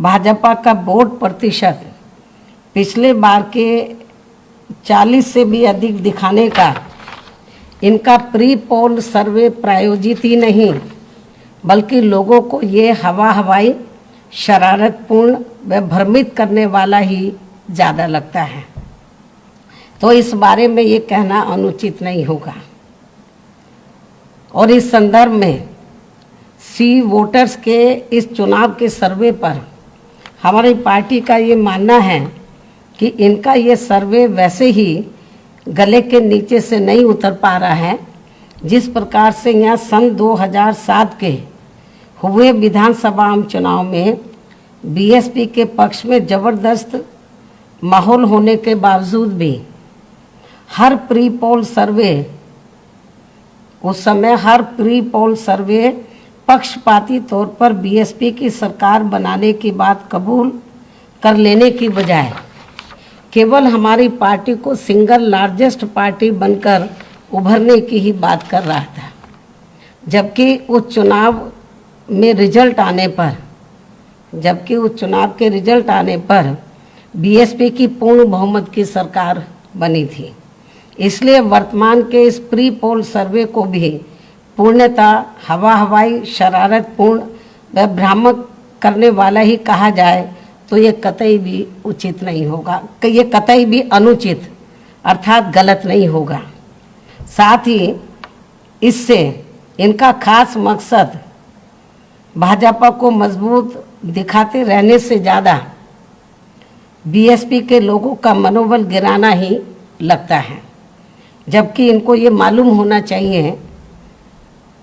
भाजपा का वोट प्रतिशत पिछले बार के 40 से भी अधिक दिखाने का इनका प्री पोल सर्वे प्रायोजित ही नहीं बल्कि लोगों को ये हवाई शरारतपूर्ण व भ्रमित करने वाला ही ज़्यादा लगता है। तो इस बारे में ये कहना अनुचित नहीं होगा। और इस संदर्भ में सी वोटर्स के इस चुनाव के सर्वे पर हमारी पार्टी का ये मानना है कि इनका ये सर्वे वैसे ही गले के नीचे से नहीं उतर पा रहा है जिस प्रकार से यहाँ सन 2007 के हुए विधानसभा आम चुनाव में बीएसपी के पक्ष में ज़बरदस्त माहौल होने के बावजूद भी हर प्री पोल सर्वे उस समय हर प्री पोल सर्वे पक्षपाती तौर पर बीएसपी की सरकार बनाने की बात कबूल कर लेने की बजाय केवल हमारी पार्टी को सिंगल लार्जेस्ट पार्टी बनकर उभरने की ही बात कर रहा था, जबकि उस चुनाव के रिजल्ट आने पर बीएसपी की पूर्ण बहुमत की सरकार बनी थी। इसलिए वर्तमान के इस प्री पोल सर्वे को भी पूर्णतः हवाई शरारतपूर्ण व भ्रामक करने वाला ही कहा जाए तो ये कतई भी उचित नहीं होगा, ये कतई भी अनुचित अर्थात गलत नहीं होगा। साथ ही इससे इनका खास मकसद भाजपा को मजबूत दिखाते रहने से ज़्यादा बीएसपी के लोगों का मनोबल गिराना ही लगता है, जबकि इनको ये मालूम होना चाहिए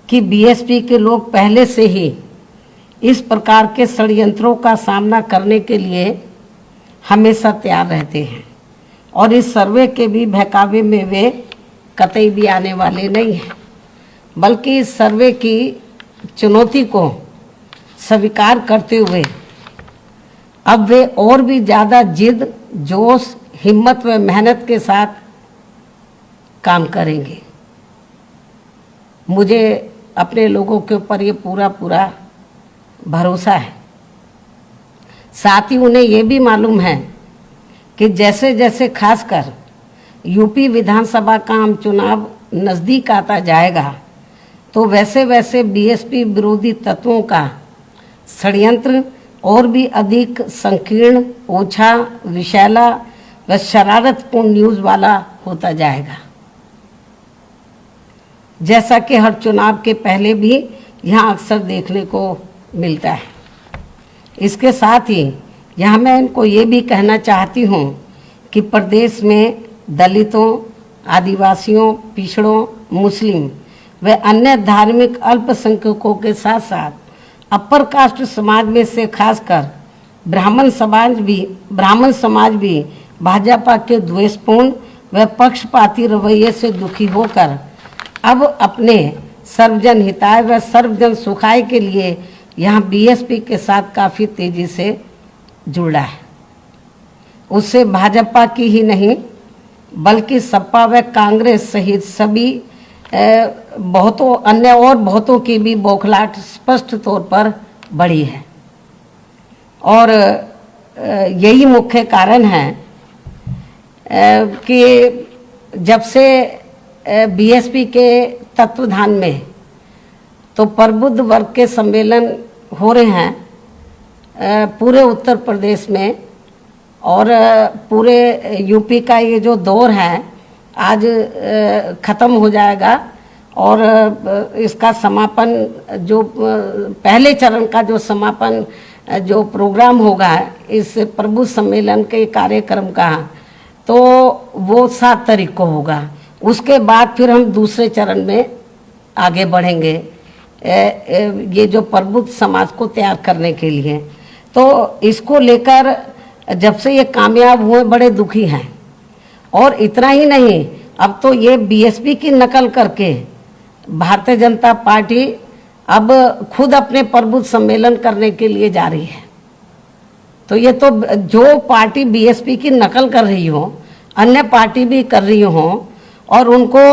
कि बीएसपी के लोग पहले से ही इस प्रकार के षड्यंत्रों का सामना करने के लिए हमेशा तैयार रहते हैं और इस सर्वे के भी बहकावे में वे कतई भी आने वाले नहीं हैं, बल्कि इस सर्वे की चुनौती को स्वीकार करते हुए अब वे और भी ज़्यादा जिद, जोश, हिम्मत व मेहनत के साथ काम करेंगे। मुझे अपने लोगों के ऊपर ये पूरा भरोसा है। साथ ही उन्हें ये भी मालूम है कि जैसे जैसे खासकर यूपी विधानसभा का आम चुनाव नज़दीक आता जाएगा तो वैसे वैसे बीएसपी विरोधी तत्वों का षड्यंत्र और भी अधिक संकीर्ण, ओछा, विषैला व शरारतपूर्ण न्यूज़ वाला होता जाएगा, जैसा कि हर चुनाव के पहले भी यहाँ अक्सर देखने को मिलता है। इसके साथ ही यहाँ मैं इनको ये भी कहना चाहती हूँ कि प्रदेश में दलितों, आदिवासियों, पिछड़ों, मुस्लिम व अन्य धार्मिक अल्पसंख्यकों के साथ साथ अपर कास्ट समाज में से खासकर ब्राह्मण समाज भी भाजपा के द्वेषपूर्ण व पक्षपाती रवैये से दुखी होकर अब अपने सर्वजन हिताय व सर्वजन सुखाय के लिए यहाँ बीएसपी के साथ काफ़ी तेजी से जुड़ा है। उससे भाजपा की ही नहीं बल्कि सपा व कांग्रेस सहित सभी बहुतों की भी बौखलाहट स्पष्ट तौर पर बढ़ी है। और यही मुख्य कारण है कि जब से बीएसपी के तत्वाधान में तो प्रबुद्ध वर्ग के सम्मेलन हो रहे हैं पूरे उत्तर प्रदेश में और पूरे यूपी का ये जो दौर है आज ख़त्म हो जाएगा और इसका समापन जो पहले चरण का जो समापन जो प्रोग्राम होगा इस प्रबुद्ध सम्मेलन के कार्यक्रम का तो वो 7 तारीख को होगा। उसके बाद फिर हम दूसरे चरण में आगे बढ़ेंगे ये जो प्रबुद्ध समाज को तैयार करने के लिए। तो इसको लेकर जब से ये कामयाब हुए बड़े दुखी हैं। और इतना ही नहीं, अब तो ये बीएसपी की नकल करके भारतीय जनता पार्टी अब खुद अपने प्रबुद्ध सम्मेलन करने के लिए जा रही है। तो ये तो जो पार्टी बीएसपी की नकल कर रही हो अन्य पार्टी भी कर रही हो और उनको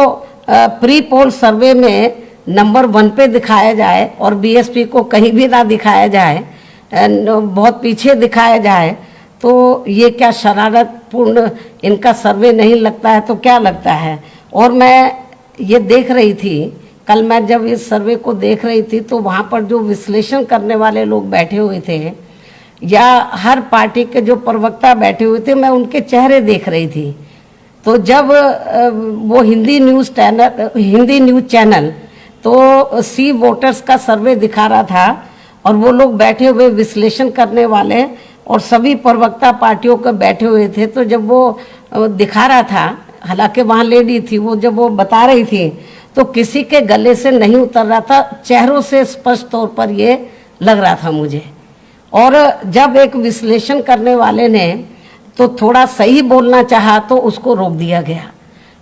प्री पोल सर्वे में नंबर 1 पे दिखाया जाए और बीएसपी को कहीं भी ना दिखाया जाए बहुत पीछे दिखाया जाए तो ये क्या शरारतपूर्ण इनका सर्वे नहीं लगता है तो क्या लगता है। और मैं ये देख रही थी, कल मैं जब इस सर्वे को देख रही थी तो वहाँ पर जो विश्लेषण करने वाले लोग बैठे हुए थे या हर पार्टी के जो प्रवक्ता बैठे हुए थे, मैं उनके चेहरे देख रही थी। तो जब वो हिंदी न्यूज़ चैनल तो सी वोटर्स का सर्वे दिखा रहा था और वो लोग बैठे हुए विश्लेषण करने वाले और सभी प्रवक्ता पार्टियों के बैठे हुए थे, तो जब वो दिखा रहा था, हालांकि वहाँ लेडी थी, वो जब वो बता रही थी तो किसी के गले से नहीं उतर रहा था, चेहरों से स्पष्ट तौर पर ये लग रहा था मुझे। और जब एक विश्लेषण करने वाले ने तो थोड़ा सही बोलना चाहा तो उसको रोक दिया गया।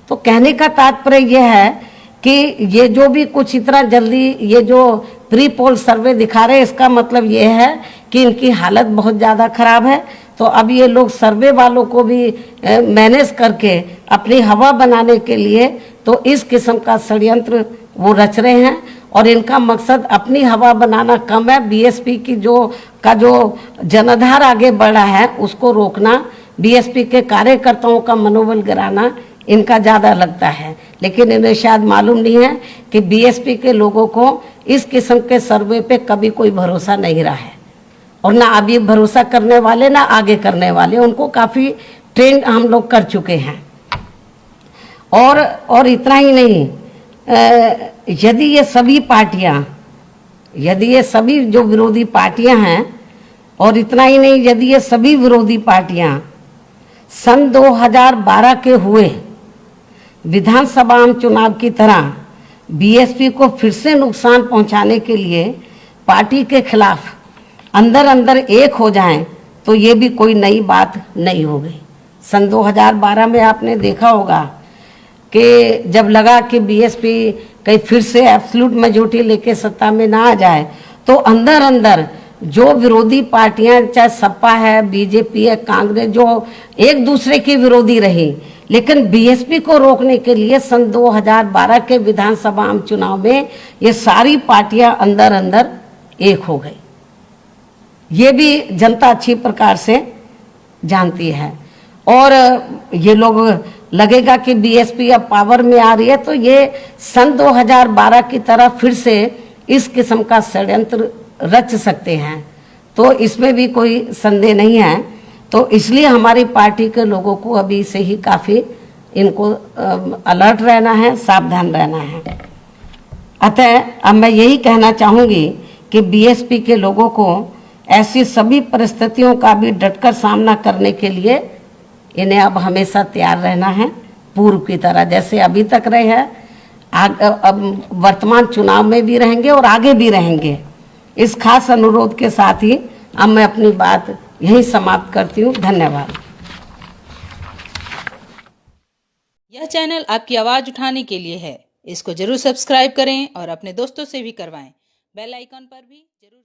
तो कहने का तात्पर्य यह है कि ये जो भी कुछ इतना जल्दी ये जो प्री पोल सर्वे दिखा रहे हैं, इसका मतलब ये है कि इनकी हालत बहुत ज़्यादा खराब है। तो अब ये लोग सर्वे वालों को भी मैनेज करके अपनी हवा बनाने के लिए तो इस किस्म का षड्यंत्र वो रच रहे हैं और इनका मकसद अपनी हवा बनाना कम है, बीएसपी की जो जनाधार आगे बढ़ा है उसको रोकना, बीएसपी के कार्यकर्ताओं का मनोबल गिराना इनका ज़्यादा लगता है। लेकिन इन्हें शायद मालूम नहीं है कि बीएसपी के लोगों को इस किस्म के सर्वे पे कभी कोई भरोसा नहीं रहा है और ना अभी भरोसा करने वाले ना आगे करने वाले, उनको काफ़ी ट्रेंड हम लोग कर चुके हैं। और इतना ही नहीं, यदि ये सभी जो विरोधी पार्टियां हैं, और इतना ही नहीं, यदि ये सभी विरोधी पार्टियां सन 2012 के हुए विधानसभा चुनाव की तरह बीएसपी को फिर से नुकसान पहुंचाने के लिए पार्टी के खिलाफ अंदर अंदर एक हो जाएं तो ये भी कोई नई बात नहीं हो गई। सन 2012 में आपने देखा होगा कि जब लगा कि बीएसपी कहीं फिर से एब्सोल्यूट मेजॉरिटी लेके सत्ता में ना आ जाए तो अंदर अंदर जो विरोधी पार्टियां, चाहे सपा है, बीजेपी है, कांग्रेस, जो एक दूसरे की विरोधी रही, लेकिन बीएसपी को रोकने के लिए सन 2012 के विधानसभा आम चुनाव में ये सारी पार्टियां अंदर अंदर एक हो गई। ये भी जनता अच्छी प्रकार से जानती है। और ये लोग लगेगा कि बीएसपी अब पावर में आ रही है तो ये सन 2012 की तरह फिर से इस किस्म का षड्यंत्र रच सकते हैं, तो इसमें भी कोई संदेह नहीं है। तो इसलिए हमारी पार्टी के लोगों को अभी से ही काफ़ी इनको अलर्ट रहना है, सावधान रहना है। अतः अब मैं यही कहना चाहूँगी कि बीएसपी के लोगों को ऐसी सभी परिस्थितियों का भी डटकर सामना करने के लिए इन्हें अब हमेशा तैयार रहना है, पूर्व की तरह जैसे अभी तक रहे हैं, अब वर्तमान चुनाव में भी रहेंगे और आगे भी रहेंगे। इस खास अनुरोध के साथ ही अब मैं अपनी बात यही समाप्त करती हूँ। धन्यवाद। यह चैनल आपकी आवाज उठाने के लिए है, इसको जरूर सब्सक्राइब करें और अपने दोस्तों से भी करवाएं। बेल आइकन पर भी जरूर